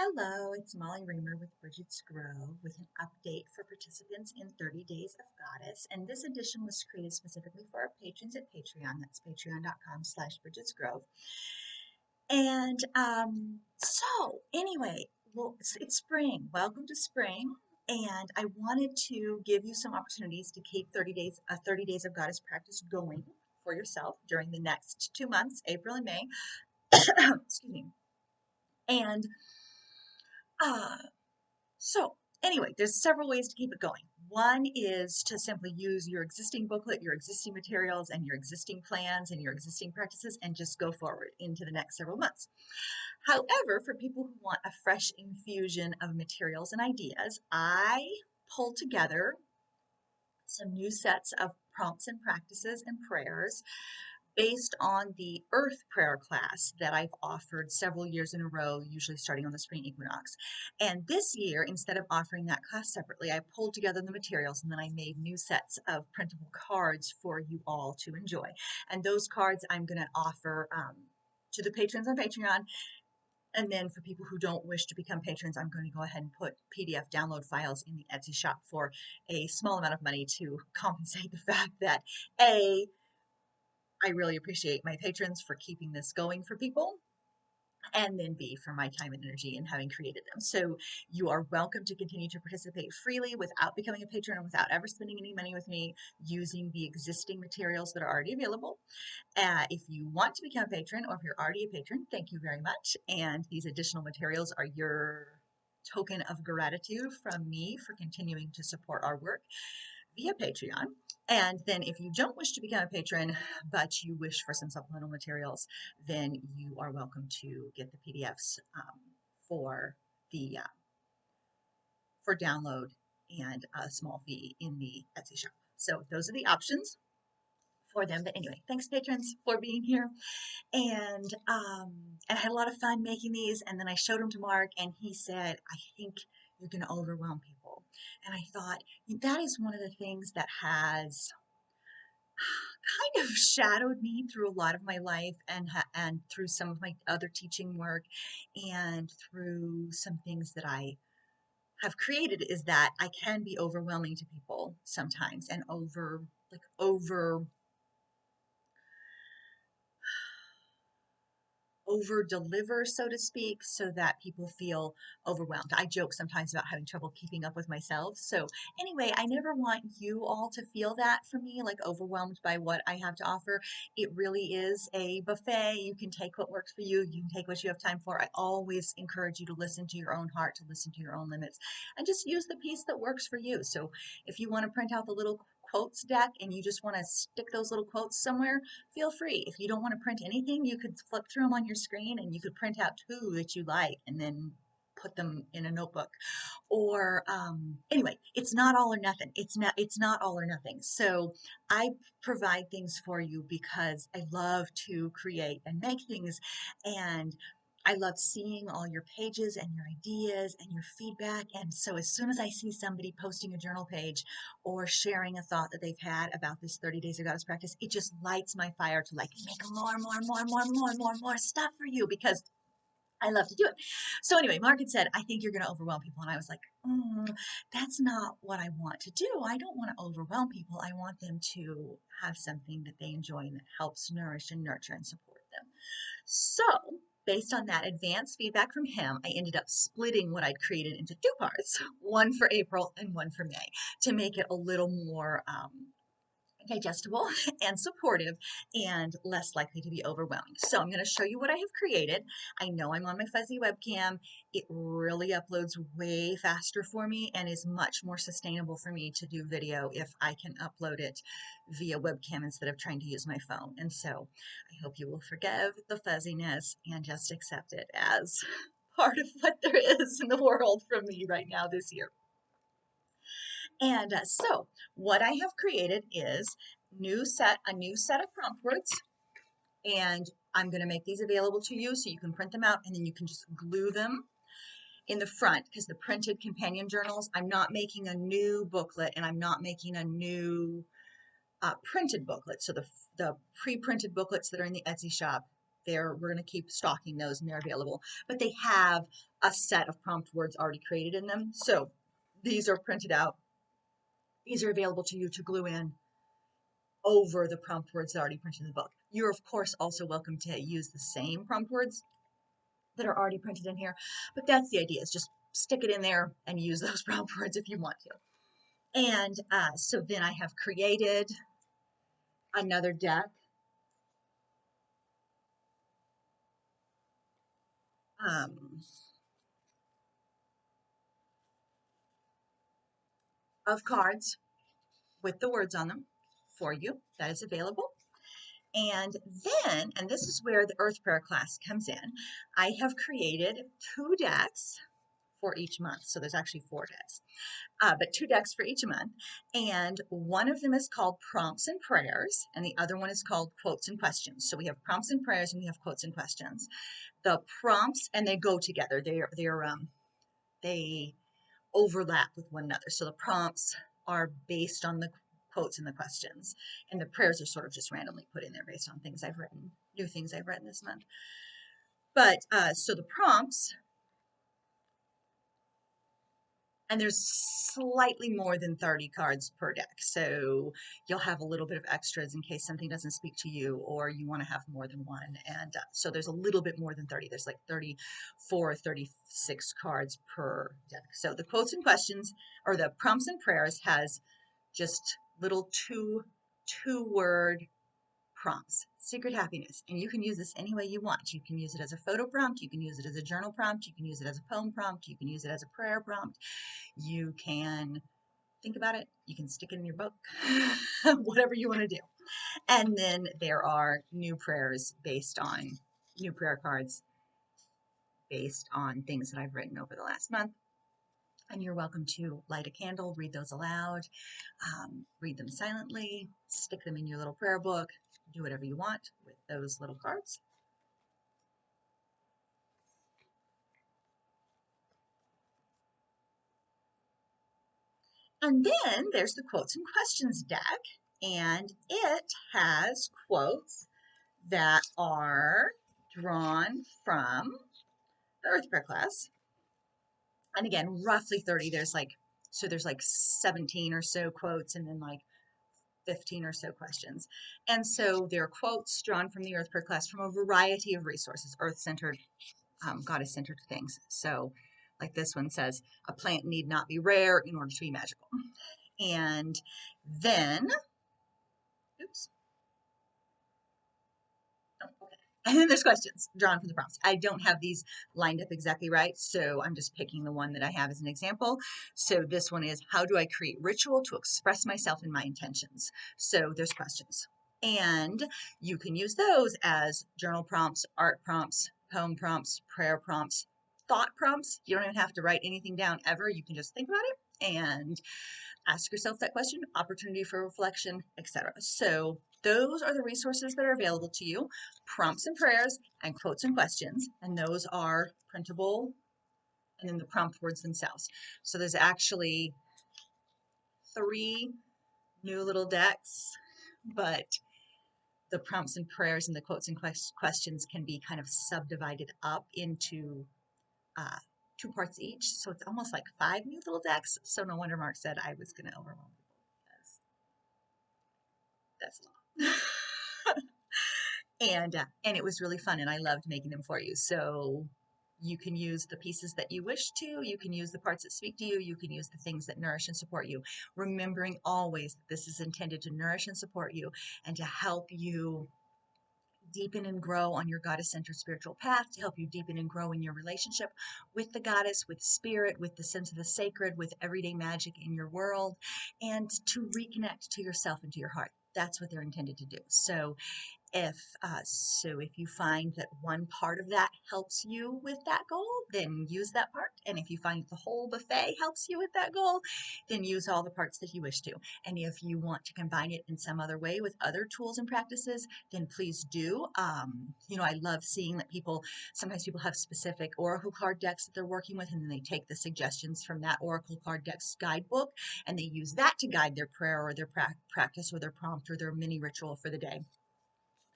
Hello, it's Molly Reamer with Bridget's Grove with an update for participants in 30 Days of Goddess. And this edition was created specifically for our patrons at Patreon. That's patreon.com/Bridget's Grove. And anyway, well, it's spring. Welcome to spring. And I wanted to give you some opportunities to keep 30 Days of Goddess practice going for yourself during the next 2 months, April and May. Excuse me. And uh, So anyway, there's several ways to keep it going. One is to simply use your existing booklet, your existing materials, and your existing plans and your existing practices and just go forward into the next several months. However, for people who want a fresh infusion of materials and ideas, I pulled together some new sets of prompts and practices and prayers based on the Earthprayer class that I've offered several years in a row, usually starting on the spring equinox. And this year, instead of offering that class separately, I pulled together the materials and then I made new sets of printable cards for you all to enjoy. And those cards I'm going to offer to the patrons on Patreon. And then for people who don't wish to become patrons, I'm going to go ahead and put PDF download files in the Etsy shop for a small amount of money to compensate the fact that I really appreciate my patrons for keeping this going for people, and then B, for my time and energy in having created them. So you are welcome to continue to participate freely without becoming a patron and without ever spending any money with me using the existing materials that are already available. If you want to become a patron or if you're already a patron, thank you very much. And these additional materials are your token of gratitude from me for continuing to support our work via Patreon. And then if you don't wish to become a patron, but you wish for some supplemental materials, then you are welcome to get the PDFs for the for download and a small fee in the Etsy shop. So those are the options for them. But anyway, thanks patrons for being here. And I had a lot of fun making these. And then I showed them to Mark and he said, I think you're going to overwhelm people. And I thought that is one of the things that has kind of shadowed me through a lot of my life and through some of my other teaching work and through some things that I have created, is that I can be overwhelming to people sometimes and over deliver, so to speak, so that people feel overwhelmed. I joke sometimes about having trouble keeping up with myself. So anyway, I never want you all to feel that from me, like overwhelmed by what I have to offer. It really is a buffet. You can take what works for you. You can take what you have time for. I always encourage you to listen to your own heart, to listen to your own limits, and just use the piece that works for you. So if you want to print out the little quotes deck and you just want to stick those little quotes somewhere, feel free. If you don't want to print anything, you could flip through them on your screen and you could print out two that you like and then put them in a notebook. Or anyway, it's not all or nothing. It's not all or nothing. So I provide things for you because I love to create and make things, and I love seeing all your pages and your ideas and your feedback. And so as soon as I see somebody posting a journal page or sharing a thought that they've had about this 30 Days of Goddess practice, it just lights my fire to like make more stuff for you because I love to do it. So anyway, Mark had said, I think you're going to overwhelm people. And I was like, that's not what I want to do. I don't want to overwhelm people. I want them to have something that they enjoy and that helps nourish and nurture and support them. So based on that advanced feedback from him, I ended up splitting what I'd created into two parts, one for April and one for May, to make it a little more digestible and supportive and less likely to be overwhelming. So I'm going to show you what I have created. I know I'm on my fuzzy webcam. It really uploads way faster for me and is much more sustainable for me to do video if I can upload it via webcam instead of trying to use my phone. And so I hope you will forgive the fuzziness and just accept it as part of what there is in the world from me right now this year. And so what I have created is a new set of prompt words, and I'm going to make these available to you so you can print them out and then you can just glue them in the front, because the printed companion journals, I'm not making a new booklet and I'm not making a new printed booklet. So the pre-printed booklets that are in the Etsy shop we're going to keep stocking those, and they're available. But they have a set of prompt words already created in them. So these are printed out. These are available to you to glue in over the prompt words that are already printed in the book. You're, of course, also welcome to use the same prompt words that are already printed in here. But that's the idea, is just stick it in there and use those prompt words if you want to. And so then I have created another deck of cards with the words on them for you. That is available. And then, and this is where the Earthprayer class comes in, I have created 2 decks for each month. So there's actually 4 decks, but 2 decks for each month. And one of them is called Prompts and Prayers, and the other one is called Quotes and Questions. So we have Prompts and Prayers, and we have Quotes and Questions. The prompts, and they go together. They overlap with one another. So the prompts are based on the quotes and the questions, and the prayers are sort of just randomly put in there based on things I've written, new things I've written this month. But so the prompts, and there's slightly more than 30 cards per deck. So you'll have a little bit of extras in case something doesn't speak to you or you want to have more than one. And so there's a little bit more than 30. There's like 34, 36 cards per deck. So the quotes and questions, or the prompts and prayers, has just little two-word prompts. Secret happiness. And you can use this any way you want. You can use it as a photo prompt. You can use it as a journal prompt. You can use it as a poem prompt. You can use it as a prayer prompt. You can think about it. You can stick it in your book, whatever you want to do. And then there are new prayer cards based on things that I've written over the last month. And you're welcome to light a candle, read those aloud, read them silently, stick them in your little prayer book, do whatever you want with those little cards. And then there's the quotes and questions deck, and it has quotes that are drawn from the Earthprayer class. And again, roughly 30. There's like 17 or so quotes, and then like 15 or so questions. And so they're quotes drawn from the Earthprayer class from a variety of resources, earth-centered, goddess-centered things. So like this one says, a plant need not be rare in order to be magical. And then, oops. Oh, okay. And then there's questions drawn from the prompts. I don't have these lined up exactly right, so I'm just picking the one that I have as an example. So this one is, how do I create ritual to express myself and my intentions? So there's questions. And you can use those as journal prompts, art prompts, poem prompts, prayer prompts, thought prompts. You don't even have to write anything down ever. You can just think about it and ask yourself that question, opportunity for reflection, etc. So those are the resources that are available to you, prompts and prayers and quotes and questions, and those are printable, and then the prompt words themselves. So there's actually 3 new little decks, but the prompts and prayers and the quotes and questions can be kind of subdivided up into 2 parts each. So it's almost like 5 new little decks. So no wonder Mark said I was going to overwhelm people, because that's a lot. And it was really fun, and I loved making them for you. So you can use the pieces that you wish to, you can use the parts that speak to you, you can use the things that nourish and support you, remembering always that this is intended to nourish and support you and to help you deepen and grow on your goddess-centered spiritual path, to help you deepen and grow in your relationship with the goddess, with spirit, with the sense of the sacred, with everyday magic in your world, and to reconnect to yourself and to your heart. That's what they're intended to do. So if you find that one part of that helps you with that goal, then use that part. And if you find the whole buffet helps you with that goal, then use all the parts that you wish to. And if you want to combine it in some other way with other tools and practices, then please do. I love seeing that sometimes people have specific oracle card decks that they're working with, and then they take the suggestions from that oracle card deck's guidebook, and they use that to guide their prayer or their practice or their prompt or their mini ritual for the day.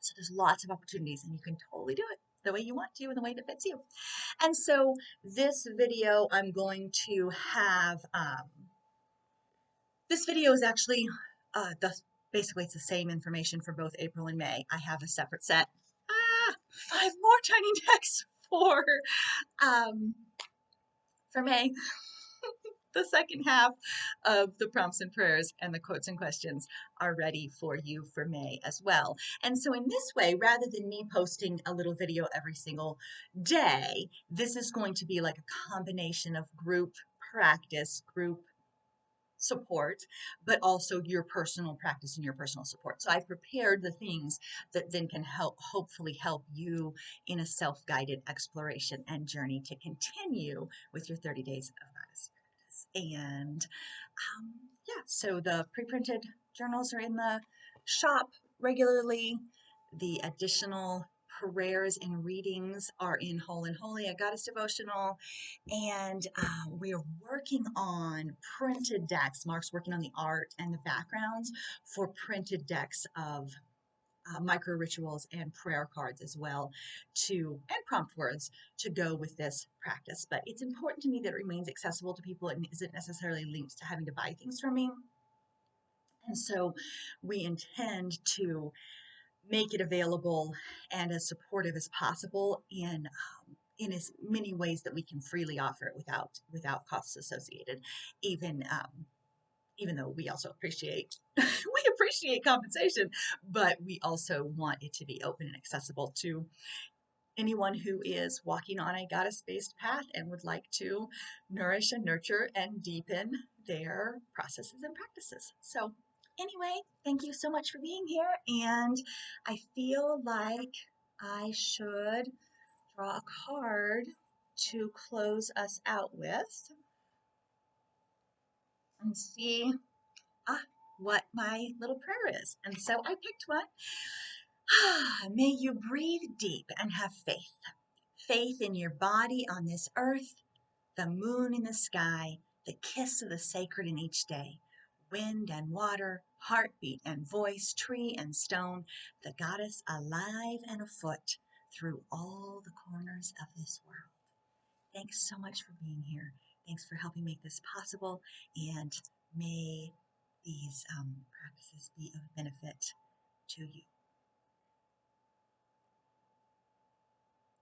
So there's lots of opportunities and you can totally do it the way you want to in the way that fits you. And so this video I'm going to have, this video is actually, basically it's the same information for both April and May. I have a separate set, 5 more tiny decks for May. The second half of the prompts and prayers and the quotes and questions are ready for you for May as well. And so in this way, rather than me posting a little video every single day, this is going to be like a combination of group practice, group support, but also your personal practice and your personal support. So I've prepared the things that then can hopefully help you in a self-guided exploration and journey to continue with your 30 days of goddess practice. And yeah, so the pre-printed journals are in the shop regularly. The additional prayers and readings are in Whole and Holy, a goddess devotional. And we are working on printed decks. Mark's working on the art and the backgrounds for printed decks of micro rituals and prayer cards as well, and prompt words to go with this practice. But it's important to me that it remains accessible to people and isn't necessarily linked to having to buy things from me. And so we intend to make it available and as supportive as possible in as many ways that we can freely offer it without costs associated, even though we also appreciate we appreciate compensation, but we also want it to be open and accessible to anyone who is walking on a goddess-based path and would like to nourish and nurture and deepen their processes and practices. So anyway, thank you so much for being here, and I feel like I should draw a card to close us out with and see what my little prayer is. And so I picked one. May you breathe deep and have faith. Faith in your body on this earth, the moon in the sky, the kiss of the sacred in each day, wind and water, heartbeat and voice, tree and stone, the goddess alive and afoot through all the corners of this world. Thanks so much for being here. Thanks for helping make this possible, and may these practices be of benefit to you.